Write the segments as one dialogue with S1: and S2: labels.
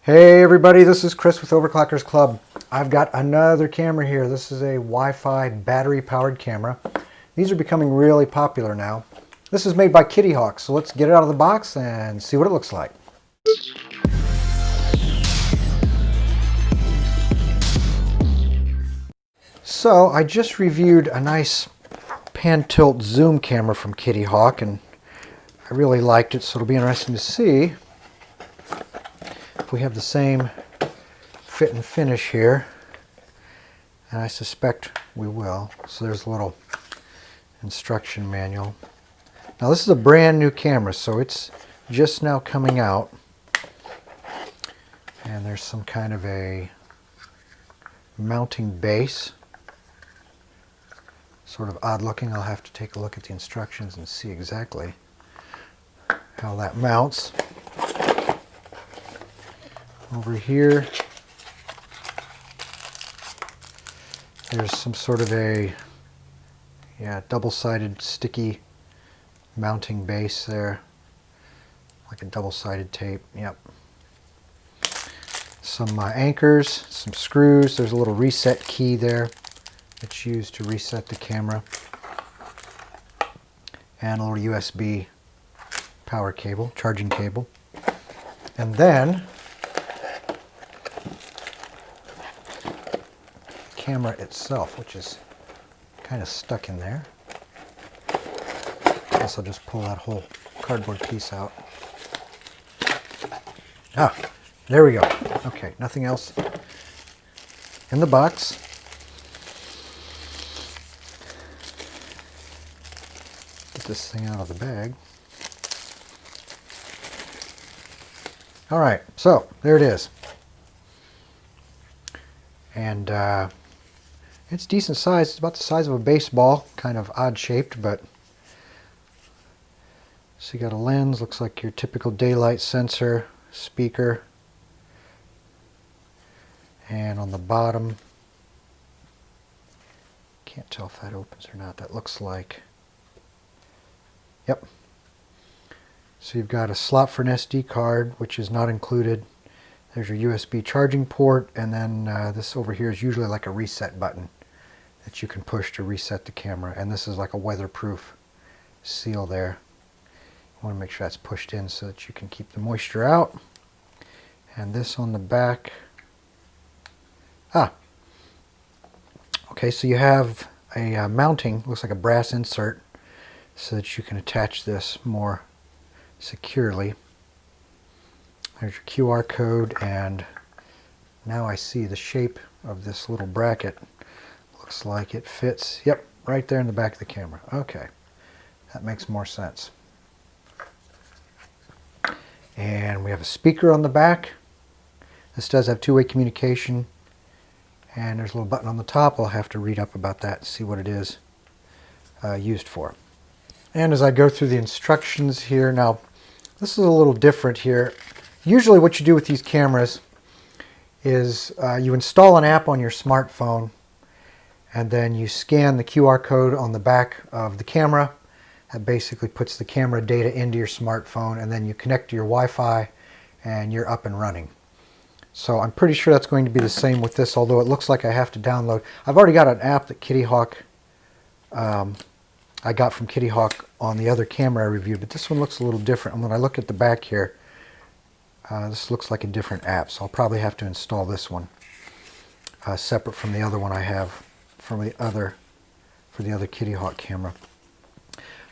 S1: Hey everybody, this is Chris with Overclockersclub. I've got another camera here. This is a Wi-Fi battery-powered camera. These are becoming really popular now. This is made by Kittyhok, so let's get it out of the box and see what it looks like. So I just reviewed a nice pan-tilt zoom camera from Kittyhok, and I really liked it, so it'll be interesting to see if we have the same fit and finish here, and I suspect we will. So there's a little instruction manual. Now this is a brand new camera, so it's just now coming out, and there's some kind of a mounting base. Sort of odd looking. I'll have to take a look at the instructions and see exactly how that mounts. Over here, there's some sort of a double-sided sticky mounting base there, like a double-sided tape. Yep. Some anchors, some screws. There's a little reset key there that's used to reset the camera, and a little USB power cable, charging cable. And then camera itself, which is kind of stuck in there. I guess I'll just pull that whole cardboard piece out. Ah, there we go. Okay, nothing else in the box. Get this thing out of the bag. All right, so there it is. And it's decent size. It's about the size of a baseball, kind of odd shaped, but so you got a lens, looks like your typical daylight sensor, speaker, and on the bottom, can't tell if that opens or not. That looks like, yep. So you've got a slot for an SD card, which is not included. There's your USB charging port, and then this over here is usually like a reset button that you can push to reset the camera, and this is like a weatherproof seal there. You want to make sure that's pushed in so that you can keep the moisture out. And this on the back, okay, so you have a mounting, looks like a brass insert, so that you can attach this more securely. There's your QR code, and now I see the shape of this little bracket. Looks like it fits, yep, right there in the back of the camera. Okay, that makes more sense. And we have a speaker on the back. This does have two-way communication, and there's a little button on the top. I'll have to read up about that and see what it is used for. And as I go through the instructions here, now this is a little different here. Usually what you do with these cameras is you install an app on your smartphone, and then you scan the QR code on the back of the camera. That basically puts the camera data into your smartphone, and then you connect to your Wi-Fi and you're up and running. So I'm pretty sure that's going to be the same with this, although it looks like I have to download. I've already got an app that Kittyhok, I got from Kittyhok on the other camera I reviewed, but this one looks a little different. And when I look at the back here, this looks like a different app, so I'll probably have to install this one separate from the other one I have from the other Kittyhok camera.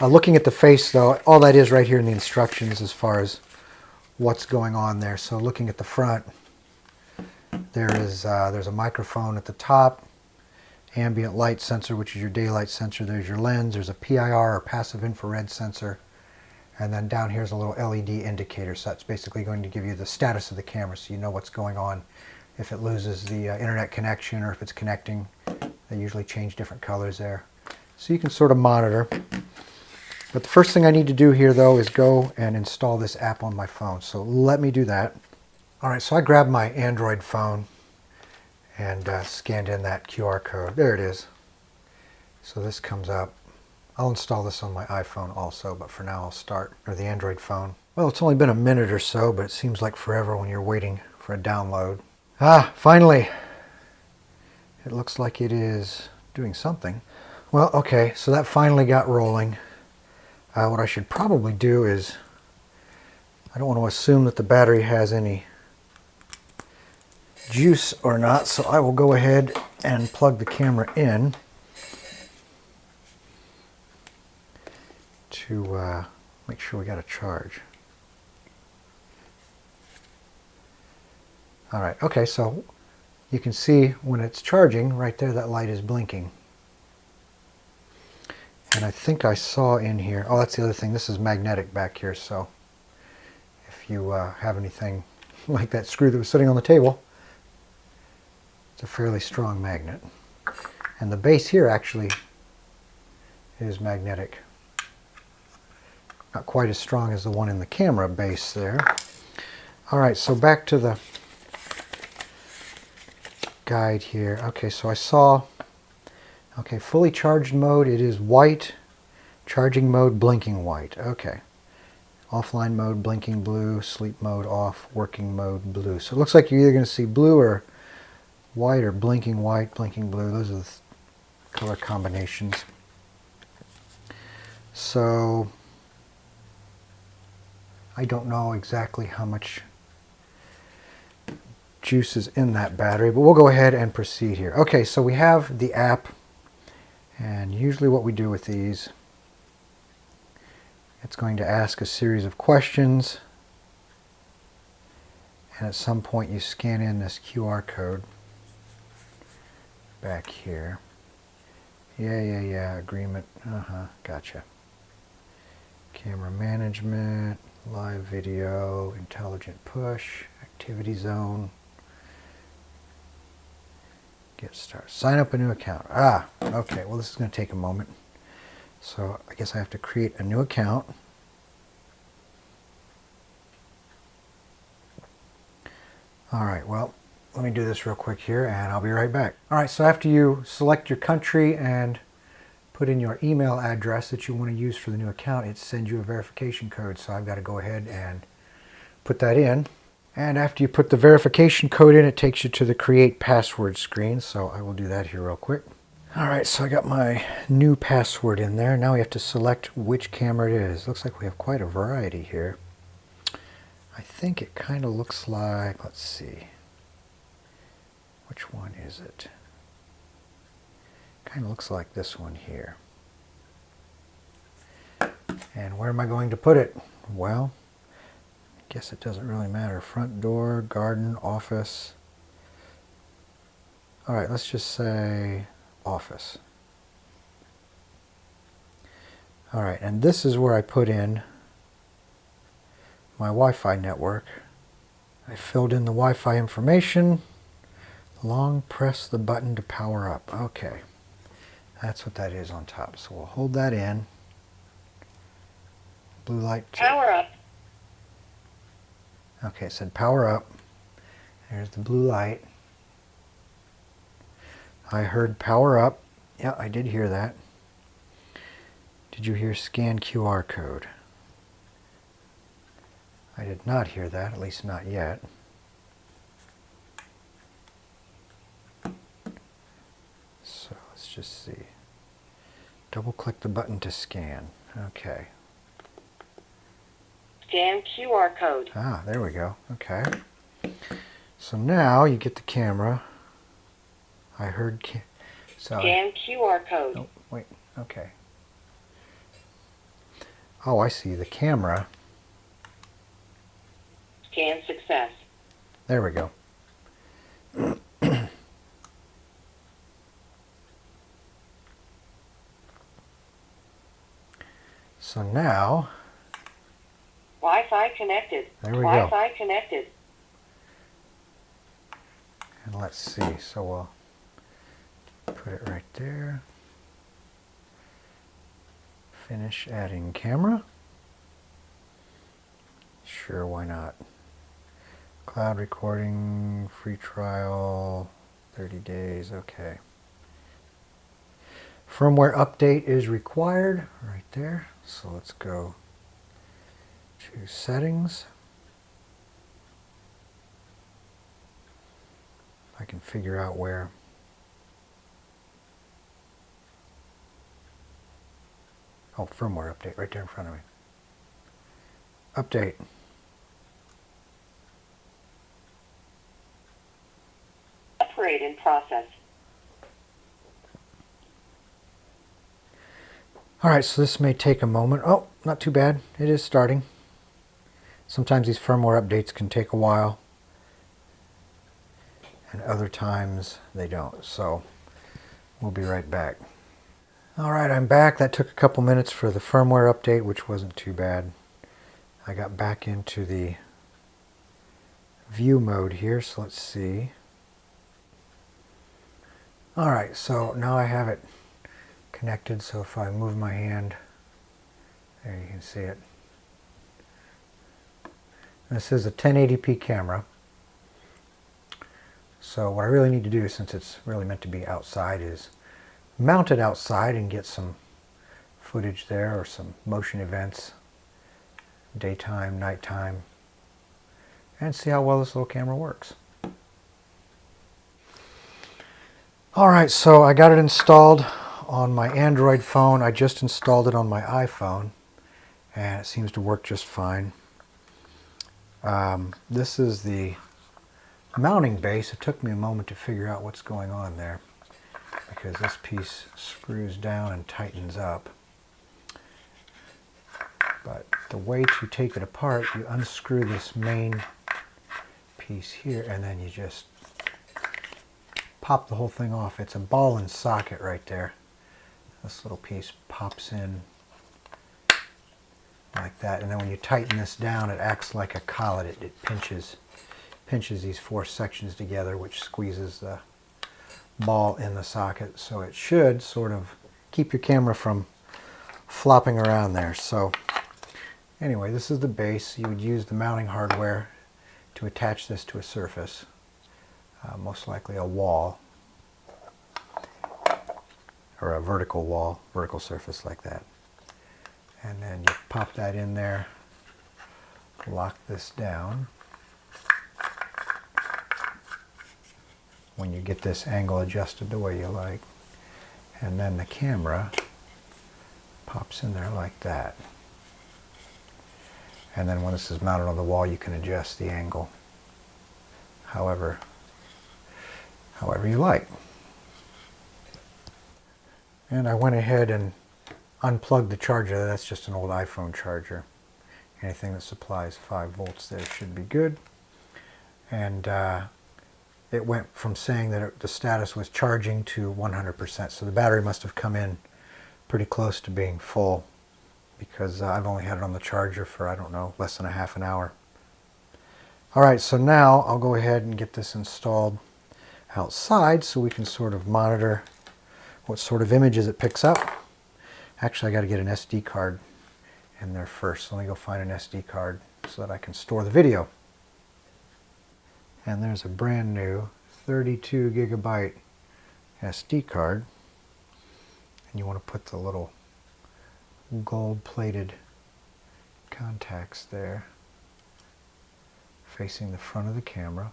S1: Looking at the face, though, all that is right here in the instructions as far as what's going on there. So looking at the front, there's a microphone at the top, ambient light sensor, which is your daylight sensor. There's your lens. There's a PIR, or passive infrared sensor. And then down here's a little LED indicator. So that's basically going to give you the status of the camera, so you know what's going on. If it loses the internet connection, or if it's connecting, they usually change different colors there. So you can sort of monitor. But the first thing I need to do here, though, is go and install this app on my phone. So let me do that. All right, so I grabbed my Android phone and scanned in that QR code. There it is. So this comes up. I'll install this on my iPhone also, but for now I'll start with the Android phone. Well, it's only been a minute or so, but it seems like forever when you're waiting for a download. Ah, finally! It looks like it is doing something. Well, okay, so that finally got rolling. What I should probably do is, I don't want to assume that the battery has any juice or not, so I will go ahead and plug the camera in to make sure we got a charge. Alright, okay, so you can see when it's charging, right there that light is blinking. And I think I saw in here, oh, that's the other thing, this is magnetic back here, so if you have anything like that screw that was sitting on the table, it's a fairly strong magnet. And the base here actually is magnetic. Not quite as strong as the one in the camera base there. Alright, so back to the guide here. Okay, so I saw, okay, fully charged mode, it is white. Charging mode, blinking white. Okay. Offline mode, blinking blue. Sleep mode, off. Working mode, blue. So it looks like you're either going to see blue or white, or blinking white, blinking blue. Those are the color combinations. So I don't know exactly how much juice is in that battery, but we'll go ahead and proceed here. Okay, so we have the app, and usually what we do with these, it's going to ask a series of questions, and at some point you scan in this QR code back here. Yeah, agreement, gotcha. Camera management, live video, intelligent push, activity zone. Get started. Sign up a new account. Ah, okay. Well, this is going to take a moment. So I guess I have to create a new account. All right. Well, let me do this real quick here, and I'll be right back. All right. So after you select your country and put in your email address that you want to use for the new account, it sends you a verification code. So I've got to go ahead and put that in. And after you put the verification code in, it takes you to the create password screen. So I will do that here real quick. All right, so I got my new password in there. Now we have to select which camera it is. Looks like we have quite a variety here. I think it kind of looks like, let's see, which one is it? Kind of looks like this one here. And where am I going to put it? Well, I guess it doesn't really matter. Front door, garden, office. All right, let's just say office. All right, and this is where I put in my Wi-Fi network. I filled in the Wi-Fi information. Long press the button to power up. Okay, that's what that is on top. So we'll hold that in. Blue light.
S2: Power up.
S1: Okay, it said power up. There's the blue light. I heard power up. Yeah, I did hear that. Did you hear scan QR code? I did not hear that, at least not yet. So let's just see. Double click the button to scan. Okay.
S2: Scan QR code.
S1: Ah, there we go. Okay. So now you get the camera. I heard...
S2: Scan QR code.
S1: Oh, wait. Okay. Oh, I see. The camera.
S2: Scan success.
S1: There we go. So now...
S2: Wi-Fi connected.
S1: There we go.
S2: Wi-Fi connected.
S1: And let's see. So we'll put it right there. Finish adding camera. Sure, why not? Cloud recording, free trial, 30 days, okay. Firmware update is required, right there. So let's go to settings. can figure out where. Oh, firmware update right there in front of me. Update.
S2: Upgrade in process.
S1: Alright, so this may take a moment. Oh, not too bad. It is starting. Sometimes these firmware updates can take a while, and other times they don't. So we'll be right back. Alright, I'm back. That took a couple minutes for the firmware update, which wasn't too bad. I got back into the view mode here, so let's see. Alright, so now I have it connected, so if I move my hand, there you can see it. This is a 1080p camera. So what I really need to do, since it's really meant to be outside, is mount it outside and get some footage there, or some motion events, daytime, nighttime, and see how well this little camera works. Alright, so I got it installed on my Android phone. I just installed it on my iPhone, and it seems to work just fine. This is the mounting base. It took me a moment to figure out what's going on there, because this piece screws down and tightens up. But the way to take it apart, you unscrew this main piece here, and then you just pop the whole thing off. It's a ball and socket right there. This little piece pops in like that, and then when you tighten this down, it acts like a collet. It pinches these four sections together, which squeezes the ball in the socket. So it should sort of keep your camera from flopping around there. So anyway, this is the base. You would use the mounting hardware to attach this to a surface, most likely a wall, or a vertical wall, vertical surface like that. And then you pop that in there, lock this down. When you get this angle adjusted the way you like, and then the camera pops in there like that. And then when this is mounted on the wall, you can adjust the angle however you like. And I went ahead and unplugged the charger. That's just an old iPhone charger. Anything that supplies 5 volts there should be good. And it went from saying that the status was charging to 100%. So the battery must have come in pretty close to being full, because I've only had it on the charger for, I don't know, less than a half an hour. Alright, so now I'll go ahead and get this installed outside so we can sort of monitor what sort of images it picks up. Actually, I got to get an SD card in there first. So let me go find an SD card so that I can store the video. And there's a brand new 32 gigabyte SD card. And you want to put the little gold-plated contacts there facing the front of the camera.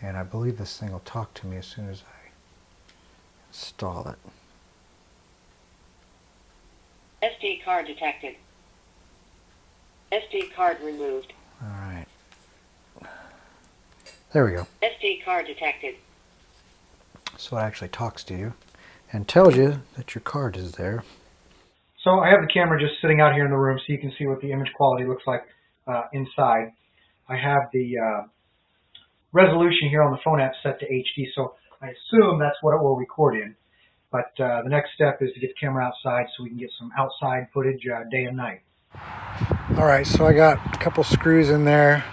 S1: And I believe this thing will talk to me as soon as I install it.
S2: SD card detected. SD card removed.
S1: Alright. There we go.
S2: SD card detected.
S1: So it actually talks to you and tells you that your card is there.
S3: So I have the camera just sitting out here in the room so you can see what the image quality looks like inside. I have the resolution here on the phone app set to HD, so I assume that's what it will record in. But the next step is to get the camera outside so we can get some outside footage day and night.
S1: Alright, so I got a couple screws in there.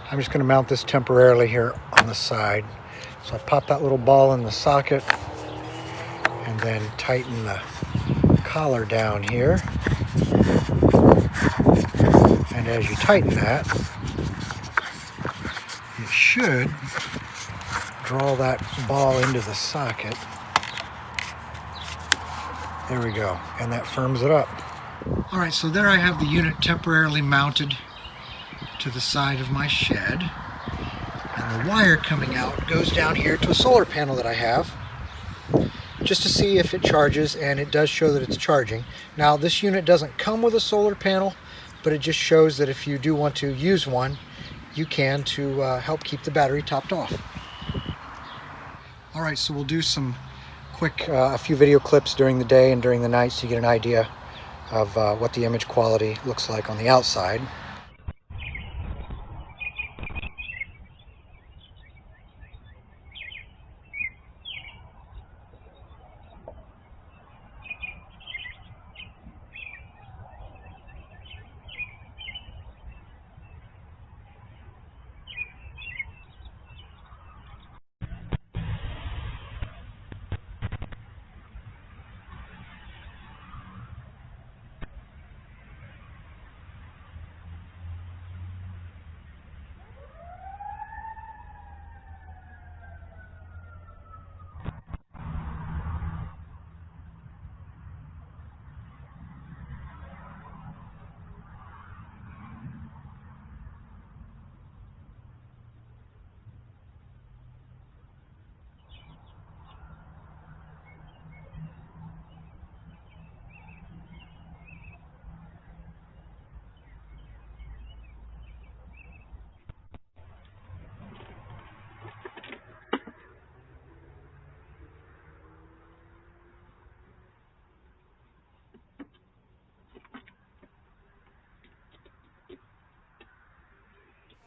S1: I'm just going to mount this temporarily here on the side. So I pop that little ball in the socket and then tighten the collar down here. And as you tighten that, it should draw that ball into the socket. There we go, and that firms it up. Alright, so there I have the unit temporarily mounted to the side of my shed. And The wire coming out goes down here to a solar panel that I have, just to see if it charges, and it does show that it's charging. Now this unit doesn't come with a solar panel, but it just shows that if you do want to use one, you can, to help keep the battery topped off. Alright, so we'll do some quick, a few video clips during the day and during the night so you get an idea of what the image quality looks like on the outside.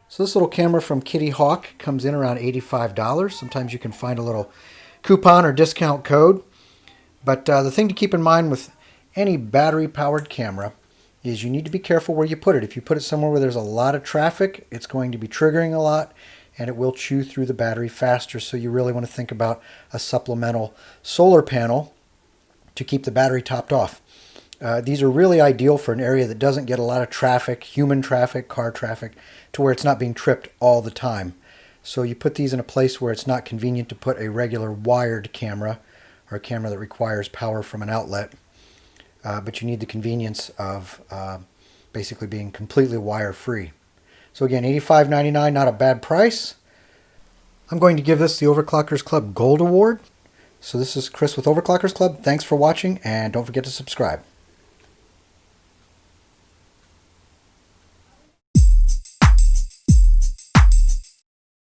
S1: So this little camera from Kittyhok comes in around $85. Sometimes you can find a little coupon or discount code. But the thing to keep in mind with any battery-powered camera is you need to be careful where you put it. If you put it somewhere where there's a lot of traffic, it's going to be triggering a lot, and it will chew through the battery faster. So you really want to think about a supplemental solar panel to keep the battery topped off. These are really ideal for an area that doesn't get a lot of traffic, human traffic, car traffic, to where it's not being tripped all the time. So you put these in a place where it's not convenient to put a regular wired camera or a camera that requires power from an outlet, but you need the convenience of basically being completely wire-free. So again, $85.99, not a bad price. I'm going to give this the Overclockers Club Gold Award. So this is Chris with Overclockers Club. Thanks for watching, and don't forget to subscribe.